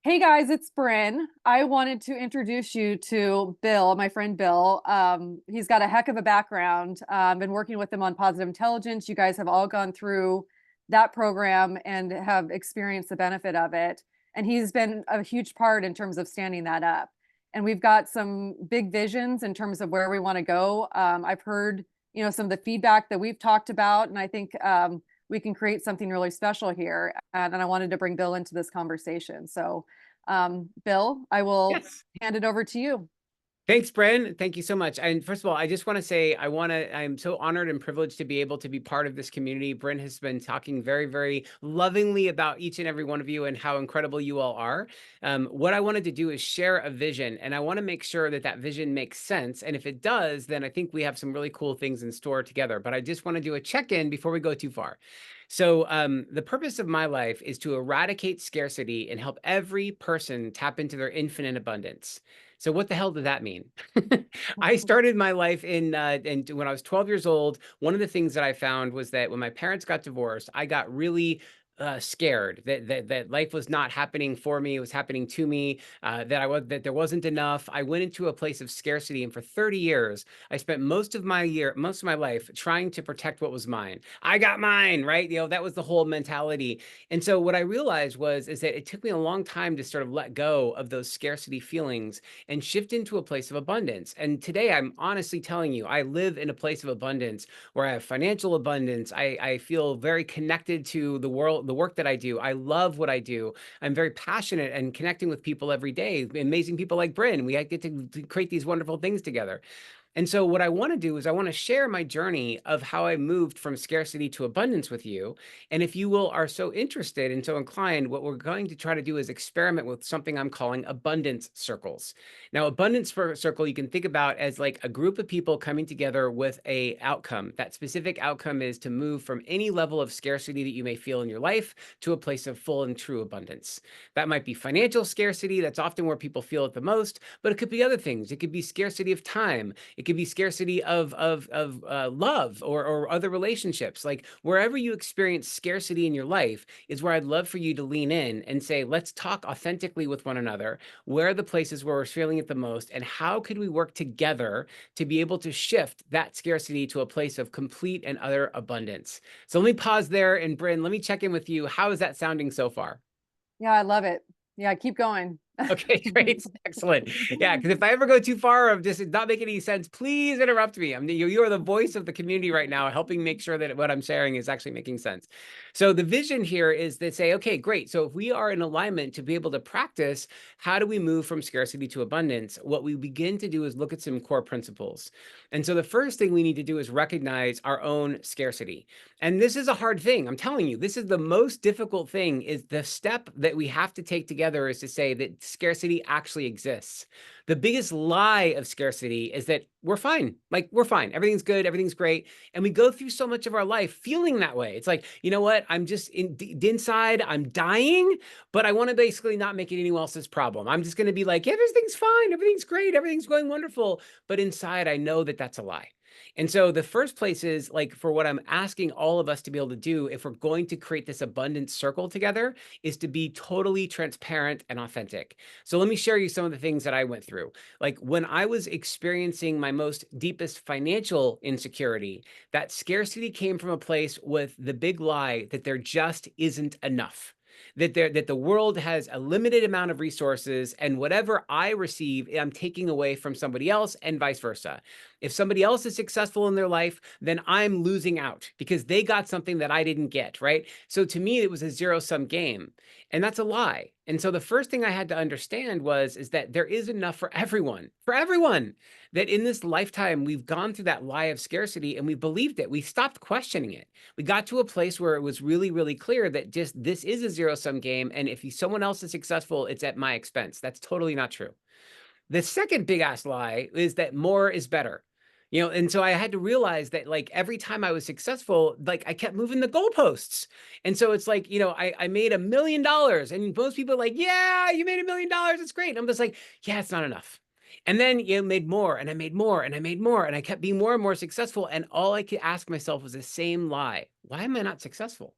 Hey guys, it's Brynn. I wanted to introduce you to Bill, my friend Bill. He's got a heck of a background. Been working with him on positive intelligence. You guys have all gone through that program and have experienced the benefit of it. And he's been a huge part in terms of standing that up. And we've got some big visions in terms of where we want to go. I've heard, some of the feedback that we've talked about, and I think we can create something really special here. And I wanted to bring Bill into this conversation. So, Bill, I will Yes. hand it over to you. Thanks, Bryn. Thank you so much. And first of all, I just want to say I'm so honored and privileged to be able to be part of this community. Bryn has been talking very, very lovingly about each and every one of you and how incredible you all are. What I wanted to do is share a vision, and I want to make sure that that vision makes sense. And if it does, then I think we have some really cool things in store together. But I just want to do a check-in before we go too far. So, the purpose of my life is to eradicate scarcity and help every person tap into their infinite abundance. So what the hell did that mean? I started my life in when I was 12 years old. One of the things that I found was that when my parents got divorced, I got really scared that life was not happening for me; it was happening to me. That there wasn't enough. I went into a place of scarcity, and for 30 years, I spent most of my life trying to protect what was mine. I got mine, right? That was the whole mentality. And so what I realized is that it took me a long time to sort of let go of those scarcity feelings and shift into a place of abundance. And today, I'm honestly telling you, I live in a place of abundance where I have financial abundance. I feel very connected to the world, the work that I do. I love what I do. I'm very passionate and connecting with people every day, amazing people like Bryn. We get to create these wonderful things together. And so, what I want to do is, I want to share my journey of how I moved from scarcity to abundance with you. And if you will are so interested and so inclined, what we're going to try to do is experiment with something I'm calling abundance circles. Now, circle you can think about as like a group of people coming together with a outcome. That specific outcome is to move from any level of scarcity that you may feel in your life to a place of full and true abundance. That might be financial scarcity. That's often where people feel it the most, but it could be other things. It could be scarcity of time. It could be scarcity of love or other relationships. Like wherever you experience scarcity in your life is where I'd love for you to lean in and say, let's talk authentically with one another. Where are the places where we're feeling it the most, and how could we work together to be able to shift that scarcity to a place of complete and utter abundance? So let me pause there, and Bryn, let me check in with you. How is that sounding so far? Yeah, I love it. Yeah, keep going. Okay, great. Excellent. Yeah, because if I ever go too far of just not making any sense, please interrupt me. You are the voice of the community right now, helping make sure that what I'm sharing is actually making sense. So the vision here is to say, okay, great. So if we are in alignment to be able to practice, how do we move from scarcity to abundance? What we begin to do is look at some core principles. And so the first thing we need to do is recognize our own scarcity. And this is a hard thing. I'm telling you, this is the most difficult thing. Is the step that we have to take together is to say that scarcity actually exists. The biggest lie of scarcity is that we're fine. Like we're fine. Everything's good. Everything's great. And we go through so much of our life feeling that way. It's like, you know what? I'm just inside. I'm dying, but I want to basically not make it anyone else's problem. I'm just going to be like, everything's fine. Everything's great. Everything's going wonderful. But inside, I know that that's a lie. And so the first place is like for what I'm asking all of us to be able to do if we're going to create this abundance circle together is to be totally transparent and authentic. So let me share you some of the things that I went through. Like when I was experiencing my most deepest financial insecurity, that scarcity came from a place with the big lie that there just isn't enough. That the world has a limited amount of resources, and whatever I receive, I'm taking away from somebody else, and vice versa. If somebody else is successful in their life, then I'm losing out because they got something that I didn't get, right? So to me, it was a zero-sum game. And that's a lie. And so the first thing I had to understand is that there is enough for everyone. For everyone. That in this lifetime we've gone through that lie of scarcity and we believed it. We stopped questioning it. We got to a place where it was really, really clear that just this is a zero-sum game, and if someone else is successful, it's at my expense. That's totally not true. The second big ass lie is that more is better. And so I had to realize that like every time I was successful, like I kept moving the goalposts. And so it's like, I made $1 million, and most people are like, yeah, you made $1 million. It's great. And I'm just like, yeah, it's not enough. And then made more, and I made more, and I made more, and I kept being more and more successful. And all I could ask myself was the same lie. Why am I not successful?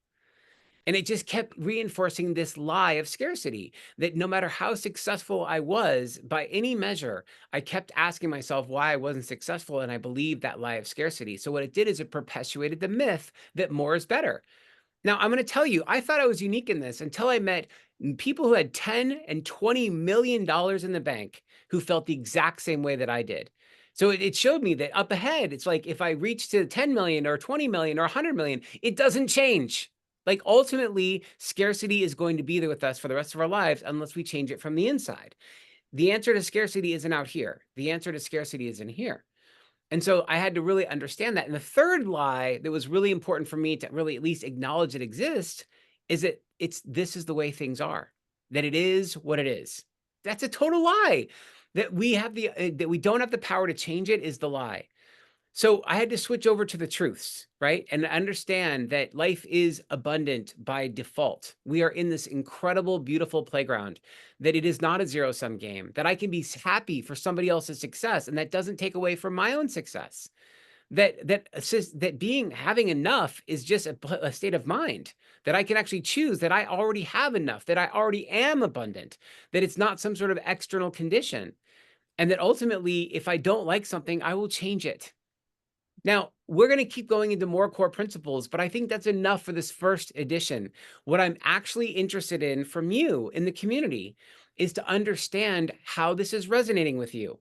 And it just kept reinforcing this lie of scarcity that no matter how successful I was by any measure, I kept asking myself why I wasn't successful. And I believed that lie of scarcity. So what it did is it perpetuated the myth that more is better. Now, I'm going to tell you, I thought I was unique in this until I met people who had 10 and 20 million dollars in the bank who felt the exact same way that I did. So it showed me that up ahead, it's like if I reach to 10 million or 20 million or 100 million, it doesn't change. Like ultimately, scarcity is going to be there with us for the rest of our lives unless we change it from the inside. The answer to scarcity isn't out here. The answer to scarcity is in here. And so I had to really understand that. And the third lie that was really important for me to really at least acknowledge it exists is that this is the way things are, that it is what it is. That's a total lie. That we have that we don't have the power to change it is the lie. So I had to switch over to the truths, right? And understand that life is abundant by default. We are in this incredible, beautiful playground, that it is not a zero sum game, that I can be happy for somebody else's success. And that doesn't take away from my own success. That being having enough is just a state of mind, that I can actually choose that I already have enough, that I already am abundant, that it's not some sort of external condition. And that ultimately, if I don't like something, I will change it. Now, we're going to keep going into more core principles, but I think that's enough for this first edition. What I'm actually interested in from you in the community is to understand how this is resonating with you.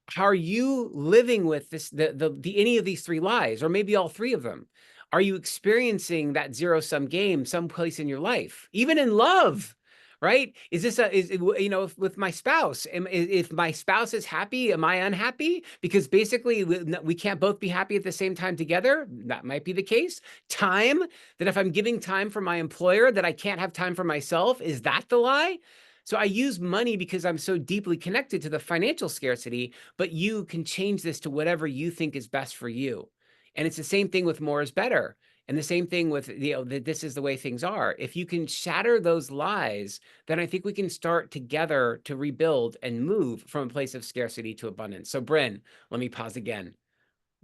How are you living with this, the any of these three lies, or maybe all three of them? Are you experiencing that zero sum game someplace in your life, even in love? Right? Is this with my spouse? If my spouse is happy, am I unhappy? Because basically we can't both be happy at the same time together. That might be the case. Time, that if I'm giving time for my employer, that I can't have time for myself. Is that the lie? So I use money because I'm so deeply connected to the financial scarcity, but you can change this to whatever you think is best for you. And it's the same thing with more is better. And the same thing with, that this is the way things are. If you can shatter those lies, then I think we can start together to rebuild and move from a place of scarcity to abundance. So Brynn, let me pause again.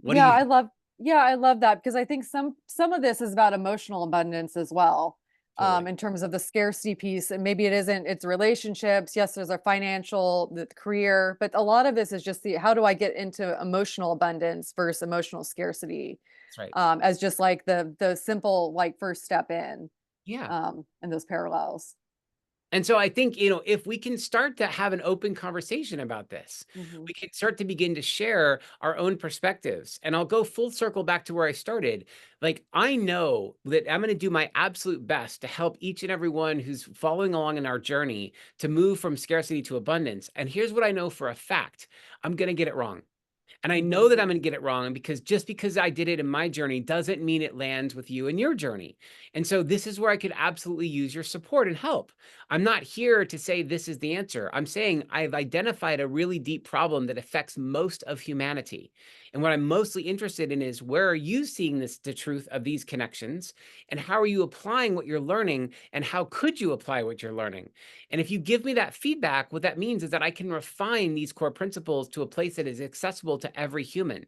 What do Yeah, you I love yeah, I love that because I think some of this is about emotional abundance as well. totally? In terms of the scarcity piece, and maybe it isn't, it's relationships. Yes, there's a financial, the career, but a lot of this is just the how do I get into emotional abundance versus emotional scarcity, That's right. as just like the simple like first step Yeah. in those parallels. And so I think, if we can start to have an open conversation about this, Mhm. we can start to begin to share our own perspectives. And I'll go full circle back to where I started. Like, I know that I'm going to do my absolute best to help each and every one who's following along in our journey to move from scarcity to abundance. And here's what I know for a fact: I'm going to get it wrong. And I know Mhm. that I'm going to get it wrong, because just because I did it in my journey doesn't mean it lands with you in your journey. And so this is where I could absolutely use your support and help. I'm not here to say this is the answer. I'm saying I've identified a really deep problem that affects most of humanity. And what I'm mostly interested in is, where are you seeing the truth of these connections, and how are you applying what you're learning, and how could you apply what you're learning? And if you give me that feedback, what that means is that I can refine these core principles to a place that is accessible to every human.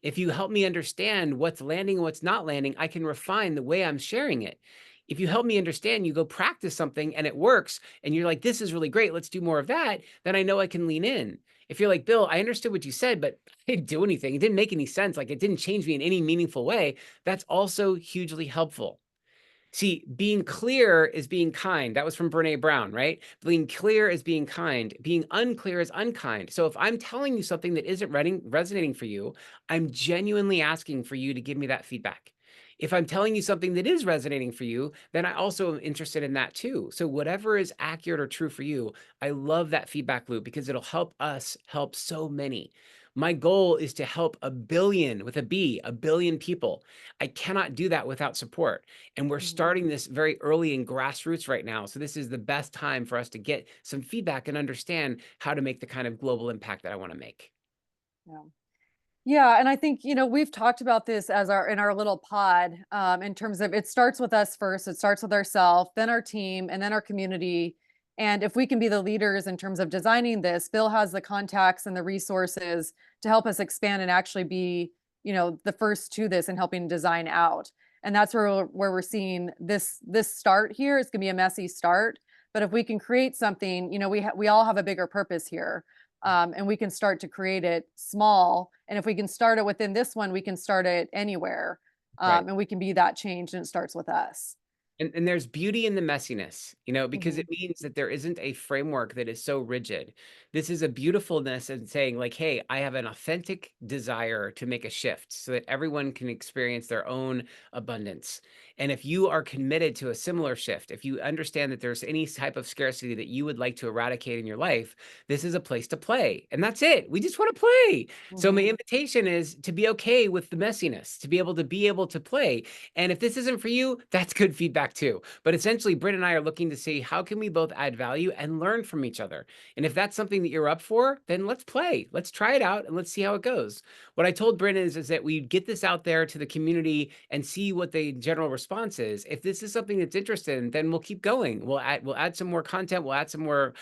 If you help me understand what's landing and what's not landing, I can refine the way I'm sharing it. If you help me understand, you go practice something and it works, and you're like, this is really great, let's do more of that, then I know I can lean in. If you're like, Bill, I understood what you said, but I didn't do anything, it didn't make any sense, like it didn't change me in any meaningful way, that's also hugely helpful. See, being clear is being kind. That was from Brene Brown, right? Being clear is being kind. Being unclear is unkind. So if I'm telling you something that isn't resonating for you, I'm genuinely asking for you to give me that feedback. If I'm telling you something that is resonating for you, then I also am interested in that too. So whatever is accurate or true for you, I love that feedback loop, because it'll help us help so many. My goal is to help a billion, with a B, a billion people. I cannot do that without support. And we're Mhm. starting this very early in grassroots right now. So this is the best time for us to get some feedback and understand how to make the kind of global impact that I want to make. Yeah. Yeah, and I think, we've talked about this as our in our little pod, in terms of it starts with us first, it starts with ourselves, then our team, and then our community. And if we can be the leaders in terms of designing this, Bill has the contacts and the resources to help us expand and actually be, the first to this and helping design out. And that's where we're seeing this start here. It's gonna be a messy start, but if we can create something, you know, we all have a bigger purpose here. And we can start to create it small. And if we can start it within this one, we can start it anywhere. Right. And we can be that change, and it starts with us. And there's beauty in the messiness, you know, because Mhm. it means that there isn't a framework that is so rigid. This is a beautifulness in saying, like, hey, I have an authentic desire to make a shift so that everyone can experience their own abundance. And if you are committed to a similar shift, if you understand that there's any type of scarcity that you would like to eradicate in your life, this is a place to play. And that's it. We just want to play. So my Mhm. invitation is to be okay with the messiness, to be able to play. And if this isn't for you, that's good feedback too. But essentially, Britt and I are looking to see how can we both add value and learn from each other. And if that's something that you're up for, then let's play. Let's try it out and let's see how it goes. What I told Brynn is that we get this out there to the community and see what the general response is. If this is something that's interesting, then we'll keep going. We'll add some more content. We'll add some more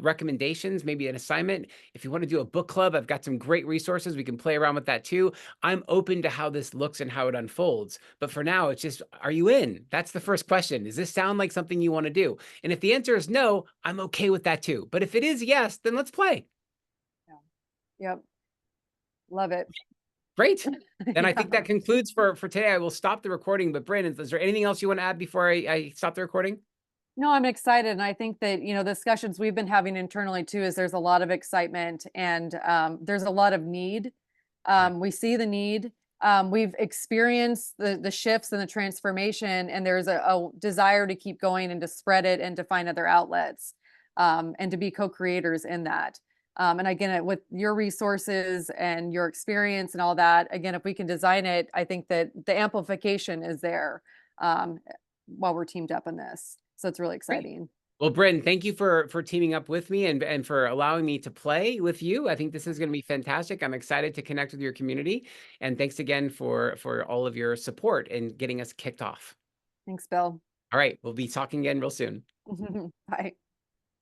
recommendations, maybe an assignment. If you want to do a book club, I've got some great resources. We can play around with that too. I'm open to how this looks and how it unfolds. But for now, it's just, are you in? That's the first question. Does this sound like something you want to do? And if the answer is no, I'm okay with that too. But if it is yes, then let's play. Yeah. Yep. Love it. Great. Then I think that Yeah. concludes for today. I will stop the recording. But Brandon, is there anything else you want to add before I stop the recording? No, I'm excited, and I think that, you know, the discussions we've been having internally too is there's a lot of excitement, and there's a lot of need. Yeah. We see the need. We've experienced the shifts and the transformation, and there's a desire to keep going and to spread it and to find other outlets, and to be co-creators in that. And again, with your resources and your experience and all that, again, if we can design it, I think that the amplification is there, um, while we're teamed up in this. So it's really Great. exciting. Well, Bryn, thank you for teaming up with me and for allowing me to play with you. I think this is going to be fantastic. I'm excited to connect with your community, and thanks again for all of your support and getting us kicked off. Thanks, Bill. All right, we'll be talking again real soon. Bye.